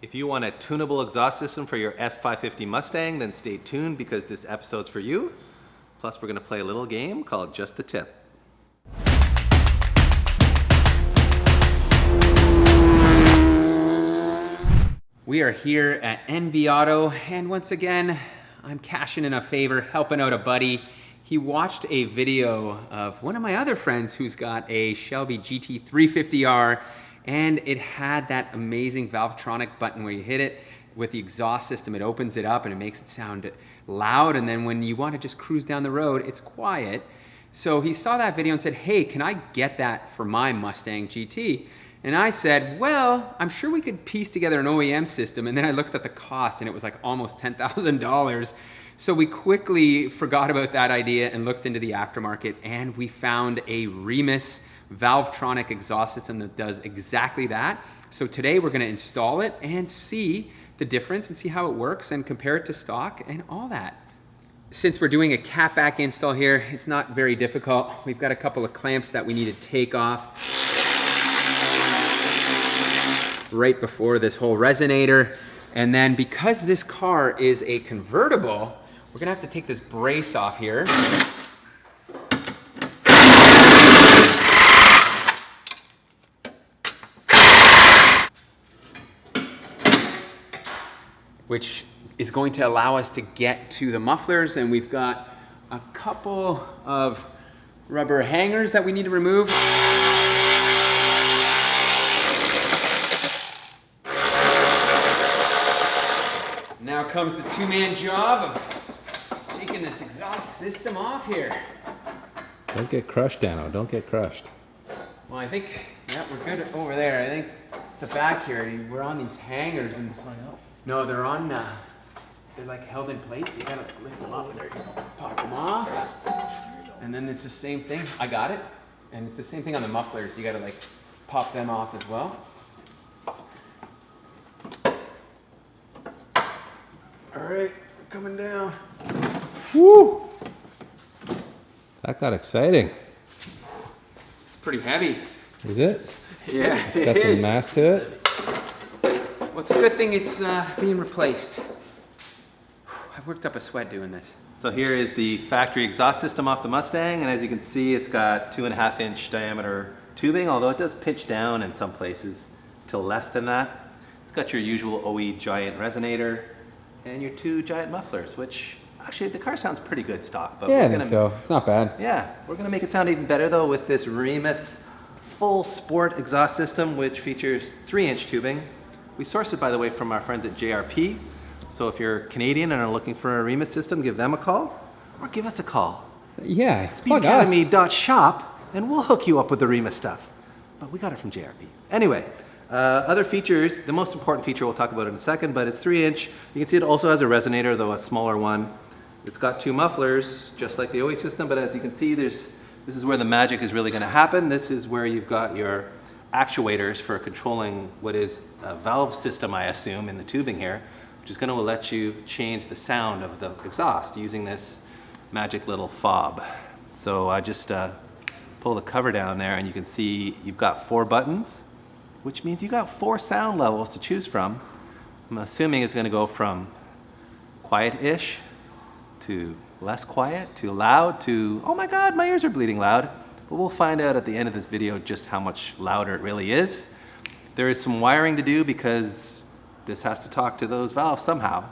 If you want a tunable exhaust system for your S550 Mustang, then stay tuned because this episode's for you. Plus, we're going to play a little game called Just the Tip. We are here at NV Auto, and once again, I'm cashing in a favor, helping out a buddy. He watched a video of one of my other friends who's got a Shelby GT 350R, and it had that amazing Valvetronic button where you hit it with the exhaust system. It opens it up and it makes it sound loud, and then when you want to just cruise down the road, it's quiet. So he saw that video and said, hey, can I get that for my Mustang GT? And I said, well, I'm sure we could piece together an OEM system. And then I looked at the cost and it was like almost $10,000. So we quickly forgot about that idea and looked into the aftermarket, and we found a Remus Valvetronic exhaust system that does exactly that. So today we're going to install it and see the difference and see how it works and compare it to stock and all that. Since we're doing a catback install here, it's not very difficult. We've got a couple of clamps that we need to take off right before this whole resonator. And then because this car is a convertible, we're gonna have to take this brace off here. Which is going to allow us to get to the mufflers, and we've got a couple of rubber hangers that we need to remove. Now comes the two-man job of taking this exhaust system off here. Don't get crushed, Dano. Don't get crushed. Well, I think, yeah, we're good over there. I think the back here, we're on these hangers, and no, they're on, they're like held in place. You gotta lift them up, and there you go. Pop them off. And then it's the same thing. I got it. And it's the same thing on the mufflers. You gotta like pop them off as well. All right, we're coming down. Woo! That got exciting. It's pretty heavy. Is it? Yeah, It's got some mass to it. Well, it's a good thing it's being replaced. I've worked up a sweat doing this. So here is the factory exhaust system off the Mustang, and as you can see, it's got 2.5-inch diameter tubing, although it does pitch down in some places to less than that. It's got your usual OE giant resonator and your two giant mufflers, which actually the car sounds pretty good stock. But Yeah, we're I think so. It's not bad. Yeah, we're gonna make it sound even better though with this Remus full sport exhaust system, which features 3-inch tubing. We sourced it, by the way, from our friends at JRP. So if you're Canadian and are looking for a Remus system, give them a call, or give us a call. Yeah, Speedacademy.shop, and we'll hook you up with the Remus stuff. But we got it from JRP. Anyway, other features, the most important feature we'll talk about in a second, but it's 3-inch. You can see it also has a resonator, though a smaller one. It's got two mufflers, just like the OE system, but as you can see, this is where the magic is really gonna happen. This is where you've got your actuators for controlling what is a valve system, I assume, in the tubing here, which is going to let you change the sound of the exhaust using this magic little fob. So I just pull the cover down there and you can see you've got 4 buttons, which means you've got 4 sound levels to choose from. I'm assuming it's going to go from quiet-ish to less quiet to loud to, oh my God, my ears are bleeding loud. But we'll find out at the end of this video just how much louder it really is. There is some wiring to do because this has to talk to those valves somehow.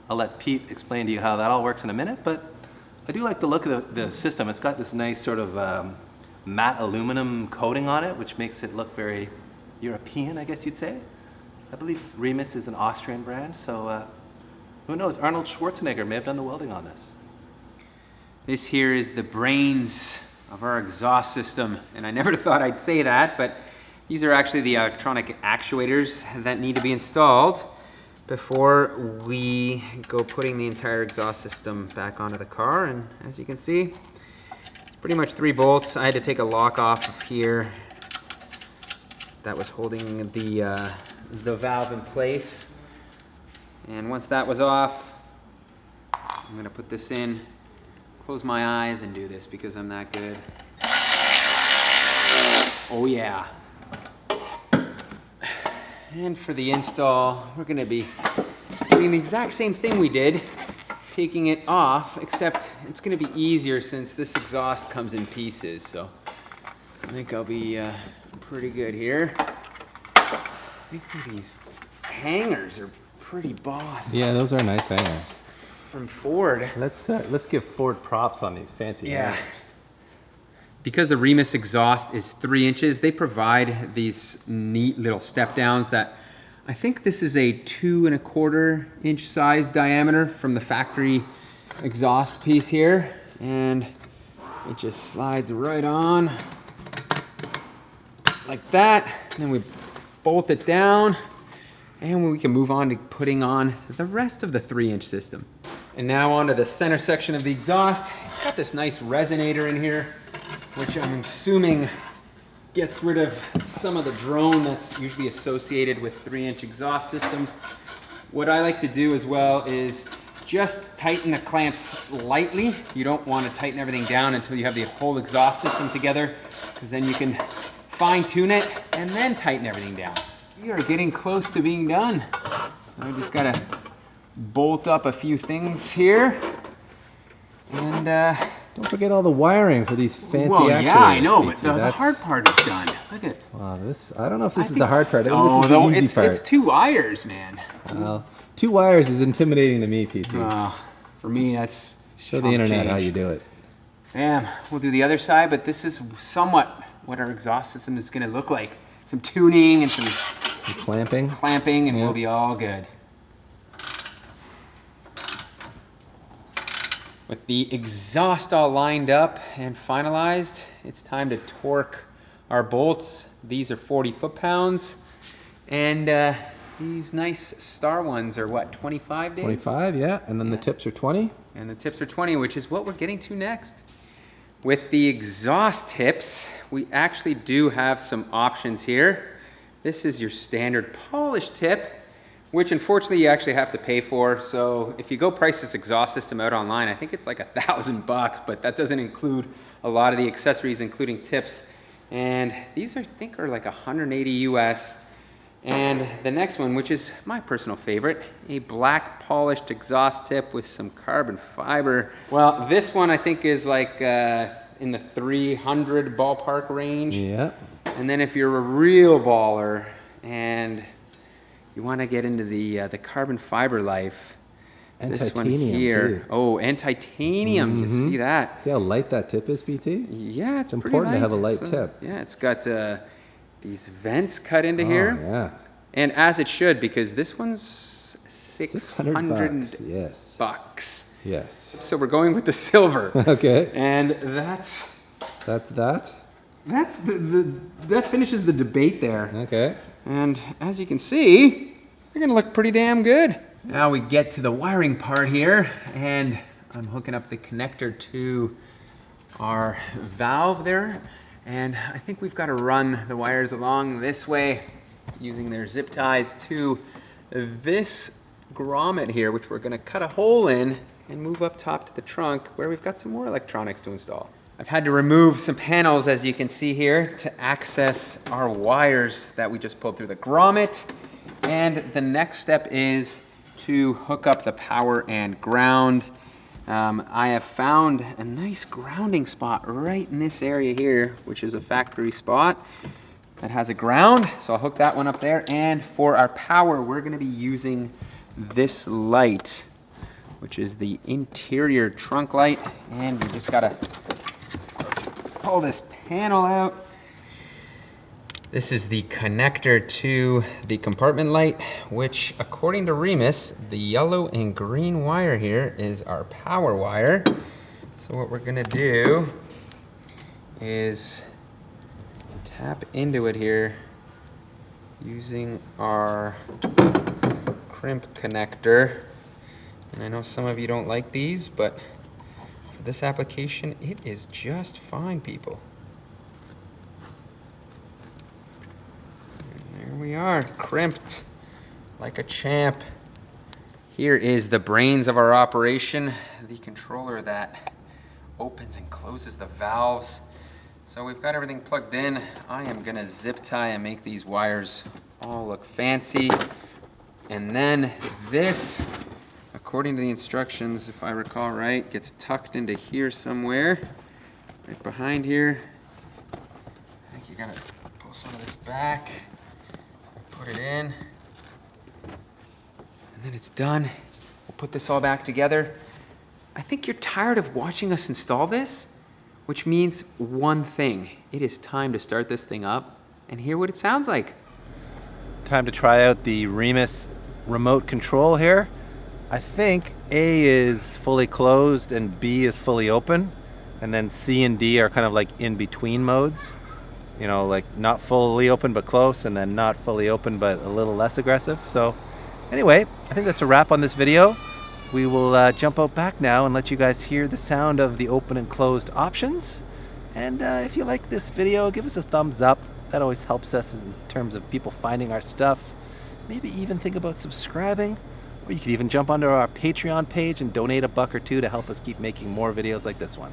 I'll let Pete explain to you how that all works in a minute, but I do like the look of the system. It's got this nice sort of matte aluminum coating on it, which makes it look very European, I guess you'd say. I believe Remus is an Austrian brand, so who knows? Arnold Schwarzenegger may have done the welding on this. This here is the brains of our exhaust system, and I never thought I'd say that, but these are actually the electronic actuators that need to be installed before we go putting the entire exhaust system back onto the car. And as you can see, it's pretty much 3 bolts. I had to take a lock off of here that was holding the valve in place, and once that was off, I'm gonna put this in, close my eyes and do this because I'm that good. Oh yeah. And for the install, we're gonna be doing the exact same thing we did, taking it off, except it's gonna be easier since this exhaust comes in pieces. So I think I'll be pretty good here. I think these hangers are pretty boss. Yeah, those are nice hangers. From Ford. Let's give Ford props on these fancy hangers. Because the Remus exhaust is 3 inches, they provide these neat little step downs that I think this is a 2¼ inch size diameter from the factory exhaust piece here. And it just slides right on like that. And then we bolt it down and we can move on to putting on the rest of the 3-inch system. And now onto the center section of the exhaust. It's got this nice resonator in here, which I'm assuming gets rid of some of the drone that's usually associated with 3-inch exhaust systems. What I like to do as well is just tighten the clamps lightly. You don't want to tighten everything down until you have the whole exhaust system together, because then you can fine tune it and then tighten everything down. We are getting close to being done. So I just gotta bolt up a few things here. And don't forget all the wiring for these fancy actuators. Yeah, I know, but the hard part is done. Look at. Wow, I don't know if this is the hard part. Oh, this is the easy part. It's 2 wires, man. Well, 2 wires is intimidating to me, PT. For me, that's show the internet how you do it. Yeah, we'll do the other side, but this is somewhat what our exhaust system is going to look like. Some tuning and some clamping. Clamping, and we'll be all good. With the exhaust all lined up and finalized, it's time to torque our bolts. These are 40 foot-pounds, and these nice star ones are what, 25, Dave? 25, yeah, and then the tips are 20. And the tips are 20, which is what we're getting to next. With the exhaust tips, we actually do have some options here. This is your standard polished tip, which unfortunately you actually have to pay for. So if you go price this exhaust system out online, I think it's like $1,000, but that doesn't include a lot of the accessories, including tips. And these I think are like 180 US. And the next one, which is my personal favorite, a black polished exhaust tip with some carbon fiber. Well, this one I think is like in the 300 ballpark range. Yeah. And then if you're a real baller and you want to get into the carbon fiber life, and this titanium one here. too. Oh, and titanium. Mm-hmm. You see that? See how light that tip is, PT? Yeah, it's pretty important light. to have a light tip. Yeah, it's got these vents cut into here. Yeah. And as it should, because this one's 600 Yes. bucks. Yes. So we're going with the silver. Okay. And that finishes the debate there. Okay. And as you can see, they're gonna look pretty damn good. Now we get to the wiring part here, and I'm hooking up the connector to our valve there. And I think we've got to run the wires along this way using their zip ties to this grommet here, which we're going to cut a hole in and move up top to the trunk where we've got some more electronics to install. I've had to remove some panels, as you can see here, to access our wires that we just pulled through the grommet. And the next step is to hook up the power and ground. I have found a nice grounding spot right in this area here, which is a factory spot that has a ground. So I'll hook that one up there. And for our power, we're going to be using this light, which is the interior trunk light. And we just got to pull this panel out. This is the connector to the compartment light, which according to Remus, the yellow and green wire here is our power wire. So what we're gonna do is tap into it here using our crimp connector. And I know some of you don't like these, but for this application, it is just fine, people. There we are, crimped like a champ. Here is the brains of our operation, the controller that opens and closes the valves. So we've got everything plugged in. I am gonna zip tie and make these wires all look fancy. And then this, according to the instructions, if I recall right, gets tucked into here somewhere, right behind here. I think you gotta pull some of this back, put it in, and then it's done. We'll put this all back together. I think you're tired of watching us install this, which means one thing. It is time to start this thing up and hear what it sounds like. Time to try out the Remus remote control here. I think A is fully closed and B is fully open, and then C and D are kind of like in between modes. You know, like not fully open but close, and then not fully open but a little less aggressive. So anyway, I think that's a wrap on this video. We will jump out back now and let you guys hear the sound of the open and closed options. And if you like this video, give us a thumbs up. That always helps us in terms of people finding our stuff. Maybe even think about subscribing. Or you could even jump onto our Patreon page and donate $1 or $2 to help us keep making more videos like this one.